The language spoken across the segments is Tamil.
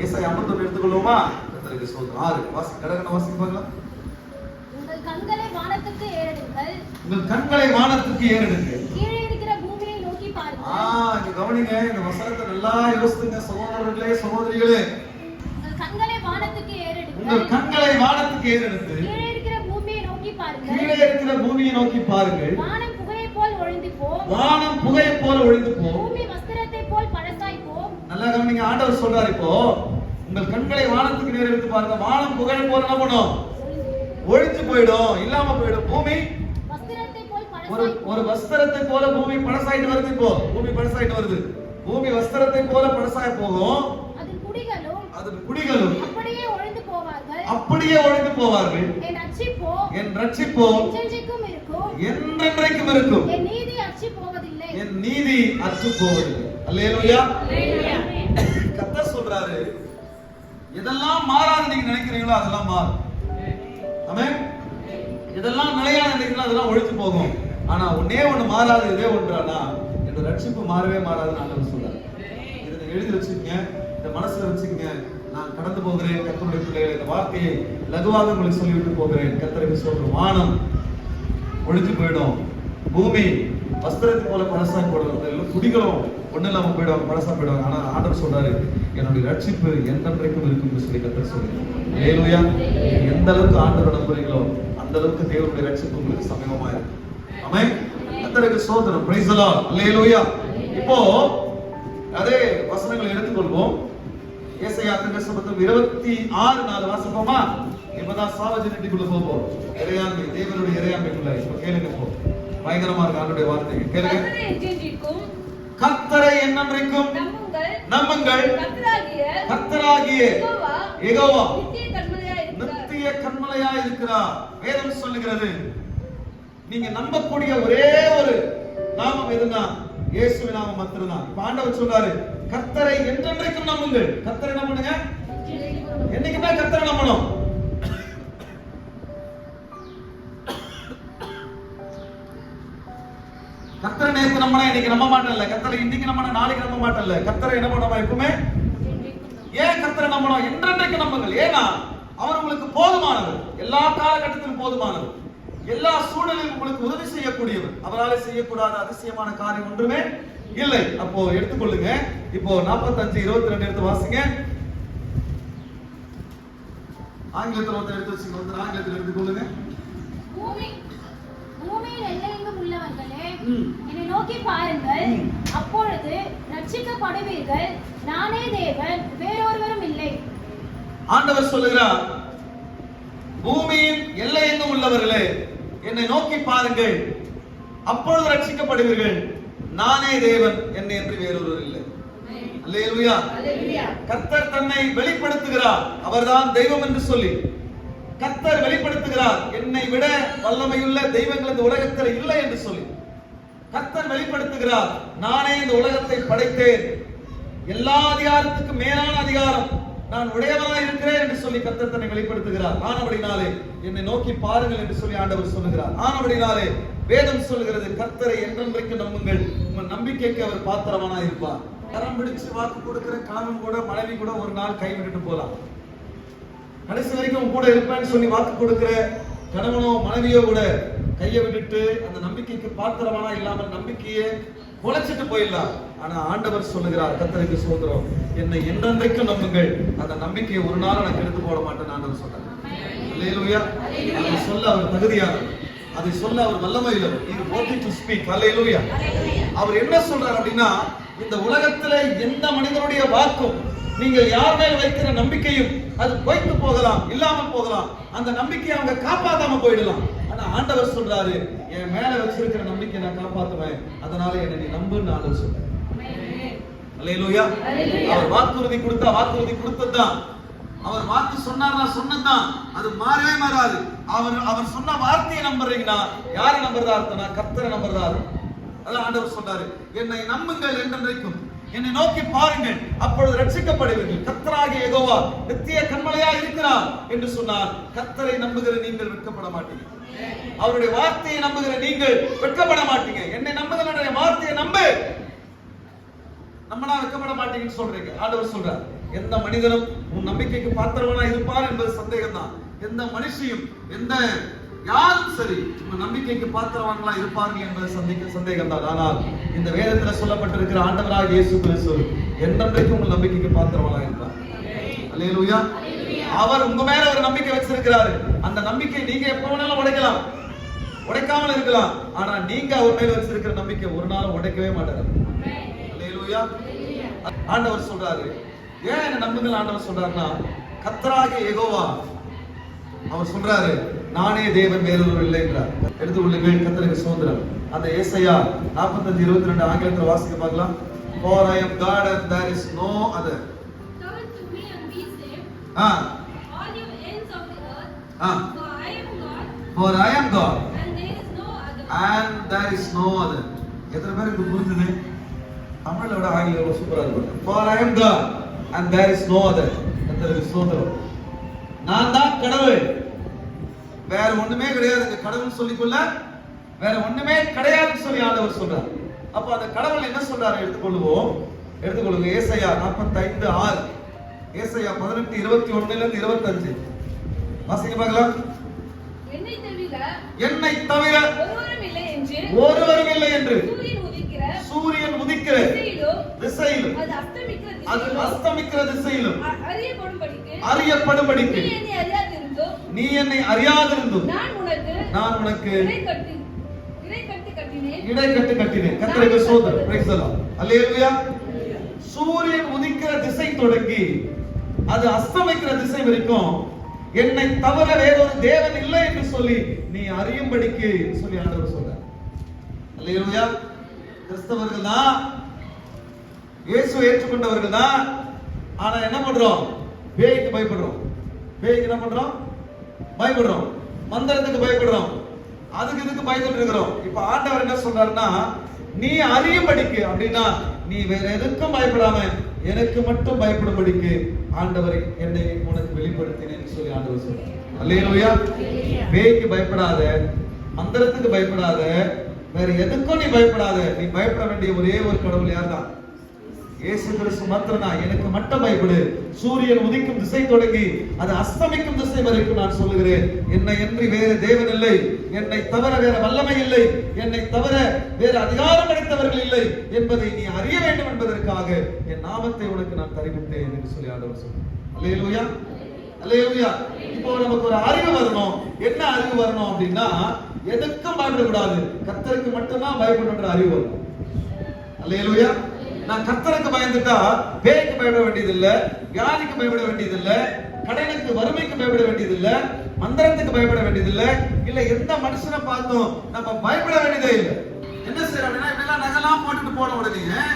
ஏசாயா 51 எடுத்துக்கொள்வோமா? கர்த்தருக்கு ஸ்தோத்திரம். 6 வாசி, கடகன வாசி பார்க்கலாம். உங்கள் கண்களை வானத்துக்கு ஏறெடுங்கள். உங்கள் கண்களை வானத்துக்கு ஏறெடுங்கள். கீழே இருக்கிற பூமியை நோக்கி பாருங்கள். இங்க கவனிங்க, இந்த வசனத்தை நல்லா யோசித்துங்க சகோதரர்களே, சகோதரிகளே. உங்கள் கண்களை வானத்துக்கு ஏறெடுங்கள். உங்கள் கண்களை வானத்துக்கு ஏறெடுத்து கீழே இருக்கிற பூமியை நோக்கி பாருங்கள். கீழே இருக்கிற பூமியை நோக்கி பாருங்கள். வானம் புகையை போல் ஒழிந்து போம். வானம் புகையை போல ஒழிந்து போம். பூமி வஸ்திரத்தை போல் பழசாய் போம். நல்லா கவனிங்க, ஆண்டவர் சொல்றாரு இப்போ, உங்கள் கண்களை வானத்துக்கு நேர் எடுத்து பாருங்க. வானம் புகை போல என்ன பண்ணும்? ஒழிஞ்சு போயிடும், இல்லாம போயிடும். பூமி வஸ்திரத்தை போல் பழசாய் ஒரு வஸ்திரத்தை போல பூமி பழசாயிட்டு வருது. இப்போ பூமி பழசாயிட்டு வருது. பூமி வஸ்திரத்தை போல பழசாய் போகும். அதன் குடிகளும் அப்படியே ஒழிந்து போவார்கள். அப்படியே ஒழிந்து போவார்கள். என் ரட்சிப்போ என்றென்றைக்கும் இருக்கும். என்றென்றைக்கும் இருக்கும். என் நீதி அற்று போவதில்லை. என் நீதி அற்று போவதில்லை. அல்லேலூயா. கர்த்தர் சொல்றாரு, எதெல்லாம் மாறாது நீங்க நினைக்கிறீங்களோ அதெல்லாம் மாறும். ஆமென். இதெல்லாம் நிலையான நினைக்கிறீங்களோ அதெல்லாம் ஒழிஞ்சு போகும். ஆனா ஒண்ணே ஒண்ணு மாறாது, இதே ஒன்றானா, இந்த ரட்சிப்பு மாறவே மாறாதுன்னு ஆண்டவர் சொல்றாரு. இதை எழுதி வச்சுக்கங்க, இந்த மனசுல வச்சுக்கங்க. நான் கடந்து போகிறேன் கர்த்தருடைய பிள்ளைகளை, இந்த வார்த்தையை லகுவாக உங்களுக்கு சொல்லிவிட்டு போகிறேன். கர்த்தருக்கு சொல்ற வானம் ஒழிஞ்சு போயிடும். பூமி வஸ்திரத்தை போல பழசாய் போடுறது. குடிகளும் ஒண்ணு இல்லாம போயிடுவாங்க, பழசா போயிடுவாங்க. ஆனா ஆண்டவர் சொல்றாரு, என்னுடைய ரட்சிப்பு என்றென்றைக்கும் இருக்கும் சொல்லி கர்த்தர் சொல்றாரு. அல்லேலூயா. எந்த அளவுக்கு ஆண்டவர் நம்புறீங்களோ அந்த அளவுக்கு தேவனுடைய ரட்சிப்பு உங்களுக்கு சமீபமா இருக்கு. ஆமென். கர்த்தருக்கு ஸ்தோத்திரம். Praise the Lord. அல்லேலூயா. இப்போ அதே வசனங்களை எடுத்துக்கொள்வோம். ஏசாயா 26:4 வாசிப்போமா? இப்பதான் சாவஜனிட்டிக்குள்ள போவோம். இறையாண்மை, தேவனுடைய இறையாண்மைக்குள்ள. இப்ப கேளுங்க, போ பயங்கரமா இருக்கு ஆண்டவருடைய வார்த்தை. கேளுங்க. கர்த்தரை என்றென்றைக்கும் நம்புங்கள். கர்த்தராகிய யெகோவா நித்திய கன்மலையாய் இருக்கிறார். வேதம் சொல்லுகிறது, நீங்க நம்பக்கூடிய ஒரே ஒரு நாமம் எதுனா இயேசுவின் நாமம் மாத்திரம்தான். இப்ப ஆண்டவர் சொல்றாரு, கர்த்தரை என்றென்றைக்கும் நம்புங்கள். கர்த்தரை நம்புங்க. என்னைக்குமே கர்த்தரை நம்பணும். கர்த்தரை நேத்து நம்பினா இன்னைக்கு நம்ப மாட்டேன்ல. கர்த்தரை இன்னைக்கு நம்பினா நாளைக்கு நம்ப மாட்டேன்ல. கர்த்தரை என்ன பண்ணணும் எப்பவுமே? ஏன் கர்த்தரை நம்பணும்? என்றென்றைக்கு நம்புங்கள். ஏன்னா அவர் உங்களுக்கு போதுமானவர். எல்லா காலகட்டத்திலும் போதுமானவர். எல்லா சூழலிலும் உங்களுக்கு உதவி செய்யக்கூடியவர். அவரால் செய்யக்கூடாத அதிசயமான காரியம் ஒன்றுமே இல்லை. அப்போ எடுத்துக்கொள்ளுங்க. இப்போ 45:22 எடுத்து வாசிங்க. ஆங்கிலத்தில் வந்து எடுத்து வச்சுங்க. ஆங்கிலத்தில் எடுத்துக்கொள்ளுங்க. பூமியில் எல்லையெங்கும் உள்ளவர்களே, என்னை நோக்கி பாருங்கள். அப்பொழுது ரட்சிக்கப்படுவீர்கள். நானே தேவன், வேறொருவரும் இல்லை. ஆண்டவர் சொல்லுகிறார், பூமியின் எல்லையெங்கும் உள்ளவர்களே, என்னை நோக்கி பாருங்கள். அப்பொழுது ரட்சிக்கப்படுவீர்கள். நானே தேவன், என்னை என்று வேறொருவர் இல்லை. அல்லேலூயா. கர்த்தர் தன்னை வெளிப்படுத்துகிறார். அவர்தான் தெய்வம் என்று சொல்லி கர்த்தர் வெளிப்படுத்துகிறார். என்னை விட வல்லமையுள்ள தெய்வங்கள் இந்த உலகத்தில் இல்லை என்று சொல்லி கர்த்தர் வெளிப்படுத்துகிறார். நானே இந்த உலகத்தை படைத்தேன். எல்லா அதிகாரத்துக்கும் மேலான அதிகாரம் நான் உடையவனாய் இருக்கிறேன் என்று சொல்லி கர்த்தர் தன்னை வெளிப்படுத்துகிறார். ஆனபடினாலே என்னை நோக்கி பாருங்கள் என்று சொல்லி ஆண்டவர் சொல்லுகிறார். ஆனபடினாலே வேதம் சொல்லுகிறது, கர்த்தரை என்றென்றைக்கும் நம்புங்கள். உங்கள் நம்பிக்கைக்கு அவர் பாத்திரமானாய் இருப்பார். கரம் பிடிச்சு வாக்கு கொடுக்கிற கணவன் கூட மனைவி கூட ஒரு நாள் கைவிட்டுட்டு போலாம். கடைசி வரைக்கும் கூட இருப்பேன்னு சொல்லி வாக்கு கொடுக்கிற கணவனோ மனைவியோ கூட கையை விட்டுட்டு அந்த நம்பிக்கைக்கு பாத்திரமானா இல்லாமல் நம்பிக்கையை குலைச்சிட்டு போயிடலாம். ஆனா ஆண்டவர் சொல்லுகிறார், கர்த்தருக்கு ஸ்தோத்திரம், என்னை என்றென்றைக்கும் நம்புங்கள். அந்த நம்பிக்கையை ஒரு நாள் நான் எடுத்து போட மாட்டேன். ஆண்டவர் சொன்னார். அல்லேலூயா. அதை சொல்ல அவர் தகுதியானவர். அதை சொல்ல அவர் வல்லமையுள்ளவர். He is worthy to speak. அல்லேலூயா. அவர் என்ன சொல்றார் அப்படின்னா, இந்த உலகத்திலே எந்த மனிதனுடைய வாக்கும் நீங்கள் யார் மேல் வைக்கிற நம்பிக்கையும் அது பொய்த்து போகலாம், இல்லாமல் போகலாம். அந்த நம்பிக்கையை அவங்க காப்பாத்தாம போயிடலாம். ஆனா ஆண்டவர் சொல்றாரு, என் மேல வச்சிருக்கிற நம்பிக்கை நான் காப்பாத்துவேன். அதனால என்னை நீ நம்புன்னு ஆண்டவர் சொல்றாரு. அல்லேலூயா. அவர் வாக்குறுதி கொடுத்தா வாக்குறுதி கொடுத்ததுதான். அவர் வாக்கு சொன்னார்னா சொன்னதுதான். அது மாறவே மாறாது. அவர் சொன்ன வார்த்தையை நம்புறீங்கன்னா யாரை நம்புறதா அர்த்தம்னா கர்த்தரை நம்புறதா அர்த்தம். அதான் ஆண்டவர் சொல்றாரு, என்னை நம்புங்கள் என்றென்றைக்கும், என்னை நோக்கி பாருங்கள், அப்பொழுது ரட்சிக்கப்படுவீர்கள். கர்த்தராகிய யெகோவா நித்திய கன்மலையாய் இருக்கிறார் என்று சொன்னார். கர்த்தரை நம்புகிற நீங்கள் வெட்கப்பட மாட்டீங்க. அவருடைய வார்த்தையை நம்புகிற நீங்கள் வெட்கப்பட மாட்டீங்க. என்னை நம்புகிற வார்த்தையை நம்பு. நம்மனா வெட்கப்பட மாட்டீங்க. மாட்டீங்கன்னு சொல்றீங்க. ஆண்டவர் சொல்றார், எந்த மனிதனும் உன் நம்பிக்கைக்கு பாத்திரவனா இருப்பார் என்பது சந்தேகம் தான். எந்த மனுஷியும் எந்த யாரும் சரி உங்க நம்பிக்கைக்கு பாத்திரவான்களா இருப்பார்கள் என்பது சந்தேகம் தான். ஆனால் இந்த வேதத்துல சொல்லப்பட்டிருக்கிற ஆண்டவராக இயேசு கிறிஸ்து என்றென்றைக்கும் உங்கள் நம்பிக்கைக்கு பாத்திரவானா இருப்பார். அல்லேலூயா. அவர் உங்க மேல ஒரு நம்பிக்கை வச்சிருக்கிறாரு. அந்த நம்பிக்கை நீங்க எப்ப வேணாலும் உடைக்கலாம், உடைக்காமல் இருக்கலாம். ஆனா நீங்க அவர் மேல வச்சிருக்கிற நம்பிக்கை ஒரு நாளும் உடைக்கவே மாட்டாரு. அல்லேலூயா. ஆண்டவர் சொல்றாரு, ஏன் என்ன நம்புங்கள் ஆண்டவர் சொல்றாருன்னா, கர்த்தராகிய யெகோவா அவர் சொல்றாரு, நானே தேவன் வேறொரு இல்லை என்றார். எடுத்து கொள்ளுங்கள், கர்த்தருக்கு ஸ்தோத்திரம். அந்த ஏசாயா 45:22 ஆங்கிலத்தில் வாசிக்க பார்க்கலாம். For I am God and there is no other. Turn to me and be saved, all you ends of the earth. For I am God and there is no other. and there is no other. எத்தனை பேருக்கு புரிஞ்சுது? தமிழ்ல விட ஆங்கிலம் சூப்பரா இருக்கு. For I am God and there is no other. கர்த்தருக்கு ஸ்தோத்திரம். நான் தான் கடவுள், வேற ஒண்ணுமே கிடையாது. கடவுள் சொல்லிக்கொள்ள வேற ஒண்ணுமே கிடையாதுன்னு சொல்லி ஆண்டவர் சொல்றார். அப்ப அந்த கடவுள் என்ன சொல்றாரு எடுத்துக்கொள்ளுங்க. ஏசாயா 45:6, ஏசாயா 18:21-25 வாசிக்க பார்க்கலாம். என்னை தவிர ஒருவரும் இல்லை என்று சூரியன் உதிக்கிற திசையிலும் அது அஸ்தமிக்கிற திசையிலும் அறியப்படும்படிக்கு நீ என்னை அறியாதிருந்தும் நான் உனக்கு இடைக்கட்டு கட்டினேன். கர்த்தருக்கு ஸ்தோத்திரம். Praise the Lord. அல்லேலூயா. சூரியன் உதிக்கிற திசை தொடங்கி அது அஸ்தமிக்கிற திசை வரைக்கும் என்னை தவிர வேறொரு தேவன் இல்லை என்று சொல்லி நீ அறியும்படிக்கு சொல்லி ஆண்டவர் சொல்றார். அல்லேலூயா. கிறிஸ்தவர்கள் தான், இயேசுவை ஏற்றுக்கொண்டவர்கள் தான். ஆனா என்ன பண்றோம்? பேய்க்கு பயப்படுறோம். பேய்க்கு என்ன பண்றோம்? பயப்படுறோம். மந்திரத்துக்கு பயப்படுறோம். அதுக்கு இதுக்கு பயந்துட்டு இருக்கிறோம். இப்ப ஆண்டவர் என்ன சொல்றாருன்னா, நீ அறியும்படிக்கு, அப்படின்னா நீ வேற எதுக்கும் பயப்படாம எனக்கு மட்டும் பயப்படும்படிக்கு ஆண்டவரை என்னை உனக்கு வெளிப்படுத்தினேன்னு சொல்லி ஆண்டவர் சொல்றார். அல்லேலூயா. பேய்க்கு பயப்படாத, மந்திரத்துக்கு பயப்படாத, வேற எதுக்கும் நீ பயப்படாத. நீ பயப்பட வேண்டிய ஒரே ஒரு கடவுள் யார்தான்? இயேசு கிறிஸ்து மாத்திரம்தான். எனக்கு மட்டும் பயப்படு. சூரியன் உதிக்கும் திசை தொடங்கி அது அஸ்தமிக்கும் திசை வரைக்கும் நான் சொல்லுகிறேன், என்னை என்று வேறு தேவன் இல்லை, என்னை தவிர வேற வல்லமை இல்லை, என்னை தவிர வேறு அதிகாரம் அளித்தவர்கள் இல்லை என்பதை நீ அறிய வேண்டும் என்பதற்காக என் நாமத்தை உனக்கு நான் தருவித்தேன் என்று சொல்லி ஆண்டவர் சொல்றார். அல்லேலூயா. அல்லேலூயா. இப்போ நமக்கு ஒரு அறிவு வரணும். என்ன அறிவு வரணும் அப்படின்னா, எதுக்கும் பயப்படக்கூடாது, கர்த்தருக்கு மட்டும்தான் பயப்படுன்ற அறிவு வரணும். அல்லேலூயா. நான் கர்த்தருக்கு பயந்துட்டா பேய்க்கு பயப்பட வேண்டியதில்லை, வியாதிக்கு பயப்பட வேண்டியதில்லை, கடனுக்கு வறுமைக்கு பயப்பட வேண்டியதில்லை, மந்திரத்துக்கு பயப்பட வேண்டியதில்லை, இல்ல எந்த மனுஷனை பார்த்தும் நம்ம பயப்பட வேண்டியதே இல்லை. என்ன செய்யறோம் அப்படின்னா, இப்பெல்லாம் நகைலாம் போட்டுட்டு போன உடனே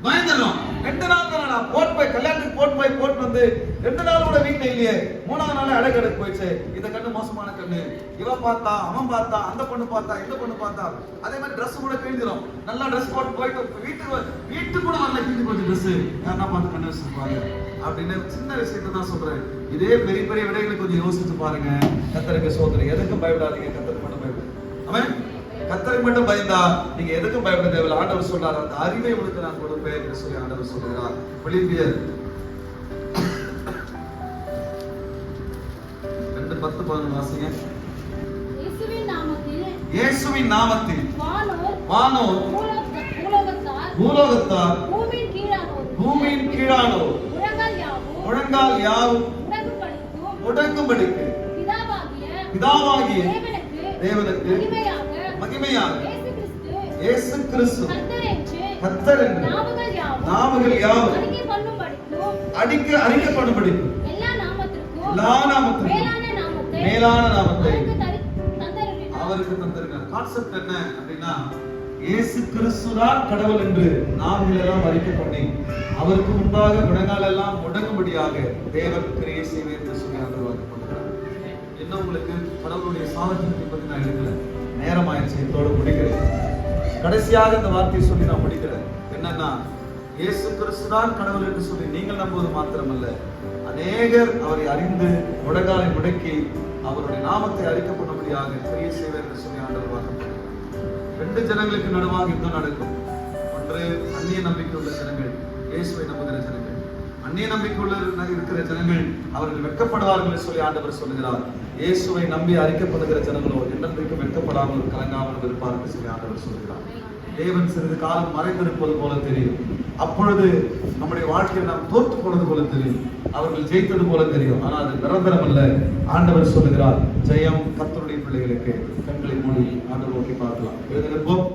பயந்துடும். 2 நாள் தான் போய் கல்யாணத்துக்கு போட்டு வந்து 2 நாள் கூட வீட்டுல இல்லையே, 3ஆவது நாள் அடக்கடக்கு போயிடுச்சு. இந்த கண்ணு மோசமான கண்ணு, இவன் பார்த்தா, அவன் பார்த்தா, அந்த பொண்ணு பார்த்தா, இந்த பொண்ணு பார்த்தா. அதே மாதிரி ட்ரெஸ் கூட கிழிஞ்சிடும். நல்லா ட்ரெஸ் போட்டு போயிட்டு வீட்டுக்கு கூட வரல, கிழிஞ்சு போச்சு ட்ரெஸ். யாரா பார்த்து கண்ணு வச்சிருப்பாங்க அப்படின்னு சின்ன விஷயத்தை தான் சொல்றேன். இதே பெரிய பெரிய விடைகளை கொஞ்சம் யோசிச்சு பாருங்க. கர்த்தருக்கு ஸ்தோத்திரம். எதுக்கும் பயப்படாதீங்க, கர்த்தருக்கு மட்டும் பயப்படு. ஆமென். கர்த்தருக்கு மட்டும் பயந்தா நீங்க எதுக்கும் பயப்பட தேவையில்லை. ஆண்டவர் சொல்றார், அந்த அறிவை உனக்கு நான் கொடுப்பேன் என்று சொல்லி ஆண்டவர் சொல்கிறார். பிலிப்பியர் 2:10-11 வாசிங்க. இயேசுவின் நாமத்தில் வானோர் பூலோகத்தார் பூமியின் கீழானோர் முழங்கால் யாவும் முடங்கும்படிக்கு பிதாவாகிய தேவனுக்கு மகிமையாக இயேசு கிறிஸ்து கர்த்தர் என்று நாமங்கள் யாவும் அறிக்கப்படும்படிக்கு எல்லா நாமத்திற்கும் மேலான நாமத்தை அவருக்கு தந்திருக்கார். கான்செப்ட் என்ன அப்படின்னா, இயேசு கிறிஸ்துதான் கடவுள் என்று நாங்கள் எல்லாம் அறிக்கை பண்ணி அவருக்கு முன்பாக முழங்கால் எல்லாம் முடங்கும்படியாக தேவன் கிரியை செய்வேன் என்று சொல்லி ஆண்டவர் கொடுக்கிறார். என்ன உங்களுக்கு கடவுளுடைய சாமர்த்தியத்தை பற்றி நான் எடுக்கல, நேரம் ஆயிடுச்சு, இதோட முடிக்கிறேன். கடைசியாக இந்த வார்த்தையை சொல்லி நான் முடிக்கிறேன். என்னன்னா, இயேசு கிறிஸ்துதான் கடவுள் என்று சொல்லி நீங்கள் நம்புவது மாத்திரமல்ல, அநேகர் அவரை அறிந்து முழங்காலை முடக்கி அவருடைய நாமத்தை அறிக்கப்படும்படியாக கிரியை செய்வார் என்று சொல்லி ஆண்டவர் வாக்குறுதி. 2 ஜனங்களுக்கு நடுவாக யுத்தம் நடக்கும். ஒன்று அந்நிய நம்பிக்கை உள்ள ஜனங்கள், இயேசுவை நம்புகிற ஜனங்கள். அந்நிய நம்பிக்கையுள்ள இருக்கிற ஜனங்கள் அவர்கள் வெட்கப்படுவார்கள் என்று சொல்லி ஆண்டவர் சொல்லுகிறார். இயேசுவை நம்பி அறிக்கப்படுகிற ஜனங்களோ என்றென்றைக்கும் வெட்கப்படாமல் கலங்காமல் இருப்பார் என்று சொல்லி ஆண்டவர் சொல்லுகிறார். தேவன் சிறிது காலம் மறைந்திருப்பது போல தெரியும். அப்பொழுது நம்முடைய வாழ்க்கையில் நாம் தோற்று போனது போல தெரியும். அவர்கள் ஜெயித்தது போல தெரியும். ஆனால் அது நிரந்தரம் அல்ல. ஆண்டவர் சொல்லுகிறார், ஜெயம் கர்த்தருடைய பிள்ளைகளுக்கு. கண்களை மூடி ஆண்டவர் நோக்கி பார்க்கலாம். எழுந்திருப்போம்.